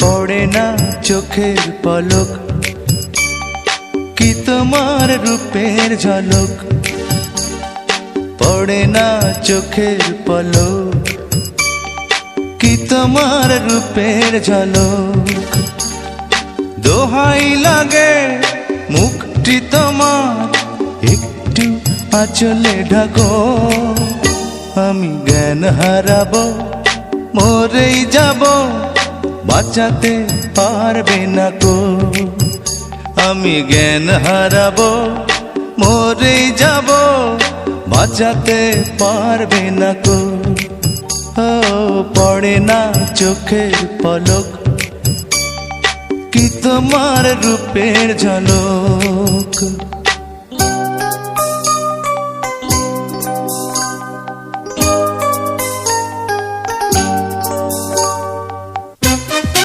পড়ে না চোখের পলক, কি তোমার রূপের ঝলক। পড়ে না চোখের পলক, কি তোমার রূপের ঝলক। দোহাই লাগে মুখটি তোমার, একটু আঁচলে ঢাকো। আমি জ্ঞান হারাবো, মরেই যাব, বাঁচাতে পারবে না কো। আমি জ্ঞান হারাবো, মরেই যাব, বাঁচাতে পারবে না কো। ও পড়ে না চোখের পলক, কি তোমার রূপের ঝলক।